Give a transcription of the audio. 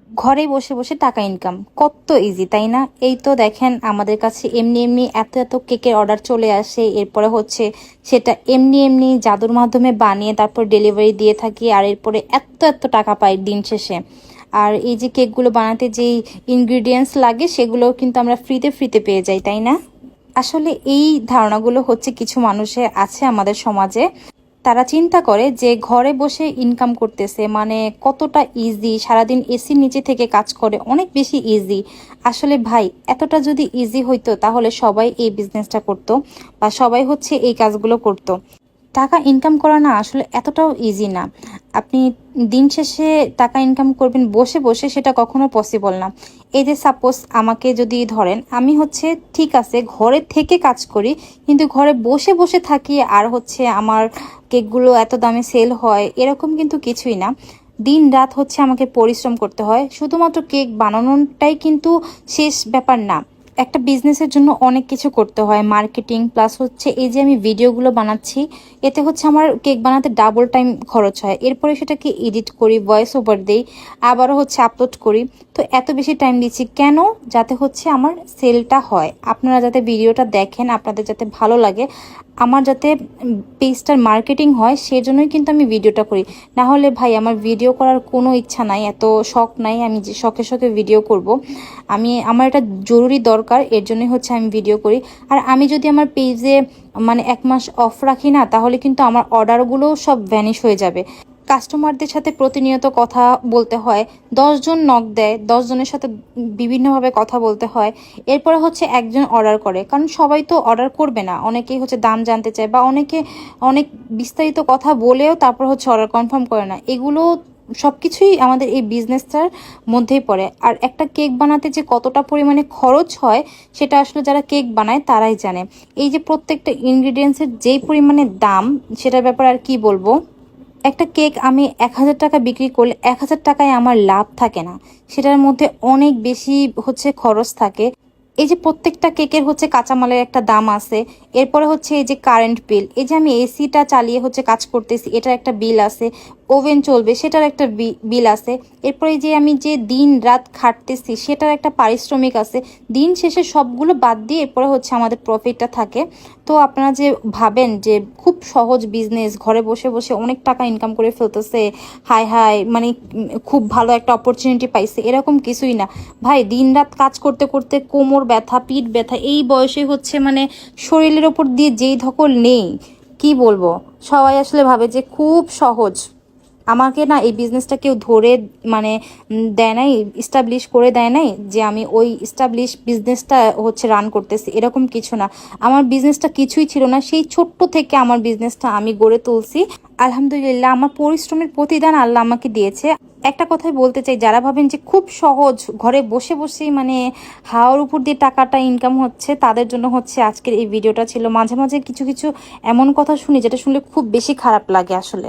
ঘরে বসে বসে টাকা ইনকাম কত ইজি, তাই না? এই তো দেখেন আমাদের কাছে এমনি এমনি এত এত কেকের অর্ডার চলে আসে, এরপরে হচ্ছে সেটা এমনি এমনি জাদুর মাধ্যমে বানিয়ে তারপর ডেলিভারি দিয়ে থাকি, আর এরপরে এত এত টাকা পাই দিন শেষে। আর এই যে কেকগুলো বানাতে যেই ইনগ্রিডিয়েন্টস লাগে সেগুলোও কিন্তু আমরা ফ্রিতে ফ্রিতে পেয়ে যাই, তাই না? আসলে এই ধারণাগুলো হচ্ছে কিছু মানুষের আছে আমাদের সমাজে। তারা চিন্তা করে যে ঘরে বসে ইনকাম করতেছে মানে কতটা ইজি, সারাদিন এসির নিচে থেকে কাজ করে, অনেক বেশি ইজি। আসলে ভাই, এতটা যদি ইজি হইতো তাহলে সবাই এই বিজনেসটা করতো বা সবাই হচ্ছে এই কাজগুলো করতো। টাকা ইনকাম করা না আসলে এতটাও ইজি না। আপনি দিন শেষে টাকা ইনকাম করবেন বসে বসে, সেটা কখনো পসিবল না। এই যে সাপোজ আমাকে যদি ধরেন, আমি হচ্ছে ঠিক আছে ঘরে থেকে কাজ করি, কিন্তু ঘরে বসে বসে থাকি আর হচ্ছে আমার কেকগুলো এত দামে সেল হয়, এরকম কিন্তু কিছুই না। দিন রাত হচ্ছে আমাকে পরিশ্রম করতে হয়। শুধুমাত্র কেক বানানোটাই কিন্তু শেষ ব্যাপার না। একটা বিজনেসের জন্য অনেক কিছু করতে হয়, মার্কেটিং প্লাস হচ্ছে এই যে আমি ভিডিওগুলো বানাচ্ছি, এতে হচ্ছে আমার কেক বানাতে ডাবল টাইম খরচ হয়। এরপরে সেটাকে এডিট করি, ভয়েস ওভার দেই, আবারও হচ্ছে আপলোড করি। তো এত বেশি টাইম দিচ্ছি কেন? যাতে হচ্ছে আমার সেলটা হয়, আপনারা যাতে ভিডিওটা দেখেন, আপনাদের যাতে ভালো লাগে, আমার যাতে পেজটার মার্কেটিং হয়, সেজন্যই কিন্তু আমি ভিডিওটা করি। না হলে ভাই আমার ভিডিও করার কোনো ইচ্ছা নাই, এত শখ নাই আমি যে শখে শখে ভিডিও করব। আমার এটা জরুরি দরকার, এর জন্যই হচ্ছে আমি ভিডিও করি। আর আমি যদি আমার পেজে মানে 1 মাস অফ রাখি না, তাহলে কিন্তু আমার অর্ডারগুলো সব ভ্যানিশ হয়ে যাবে। কাস্টমারদের সাথে প্রতিনিয়ত কথা বলতে হয়, 10 জন নক দেয়, 10 জনের সাথে বিভিন্নভাবে কথা বলতে হয়। এরপরে হচ্ছে একজন অর্ডার করে, কারণ সবাই তো অর্ডার করবে না, অনেকেই হচ্ছে দাম জানতে চায় বা অনেকে অনেক বিস্তারিত কথা বলেও তারপর হচ্ছে অর্ডার কনফার্ম করে না। এগুলো সবকিছুই আমাদের এই বিজনেসটার মধ্যেই পড়ে। আর একটা কেক বানাতে যে কতটা পরিমাণে খরচ হয়, সেটা আসলে যারা কেক বানায় তারাই জানে। এই যে প্রত্যেকটা ইনগ্রিডিয়েন্টসের যেই পরিমাণে দাম, সেটার ব্যাপারে আর কি বলবো। একটা কেক আমি 1,000 টাকা বিক্রি করলে 1,000 টাকায় আমার লাভ থাকে না, সেটার মধ্যে অনেক বেশি হচ্ছে খরচ থাকে। এই যে প্রত্যেকটা কেকের হচ্ছে কাঁচামালের একটা দাম আছে, এরপরে হচ্ছে এই যে কারেন্ট বিল, এই যে আমি এসিটা চালিয়ে হচ্ছে কাজ করতেছি, এটার একটা বিল আছে, ওভেন চলবে সেটার একটা বিল আছে, এরপরে যে আমি যে দিন রাত খাটতেছি সেটার একটা পারিশ্রমিক আছে। দিন শেষে সবগুলো বাদ দিয়ে এরপরে হচ্ছে আমাদের প্রফিটটা থাকে। তো আপনারা যে ভাবেন যে খুব সহজ বিজনেস, ঘরে বসে বসে অনেক টাকা ইনকাম করে ফেলতেছে, হাই হাই মানে খুব ভালো একটা অপরচুনিটি পাইছে, এরকম কিছুই না। ভাই দিন রাত কাজ করতে করতে কোমর ব্যথা, পিঠ ব্যথা, এই বয়সে হচ্ছে মানে শরীরের ওপর দিয়ে যেই ধকল নেই, কি বলবো। সবাই আসলে ভাবে যে খুব সহজ। আমাকে না এই বিজনেসটা কেউ ধরে মানে দেয় নাই, ইস্টাবলিশ করে দেয় নাই যে আমি ওই ইস্টাবলিশ বিজনেসটা হচ্ছে রান করতেছি, এরকম কিছু না। আমার বিজনেসটা কিছুই ছিল না, সেই ছোট্ট থেকে আমার বিজনেসটা আমি গড়ে তুলছি। আলহামদুলিল্লাহ, আমার পরিশ্রমের প্রতিদান আল্লাহ আমাকে দিয়েছে। একটা কথাই বলতে চাই, যারা ভাবেন যে খুব সহজ ঘরে বসে বসেই মানে হাওয়ার উপর দিয়ে টাকাটা ইনকাম হচ্ছে, তাদের জন্য হচ্ছে আজকের এই ভিডিওটা ছিল। মাঝে মাঝে কিছু কিছু এমন কথা শুনি যেটা শুনলে খুব বেশি খারাপ লাগে আসলে।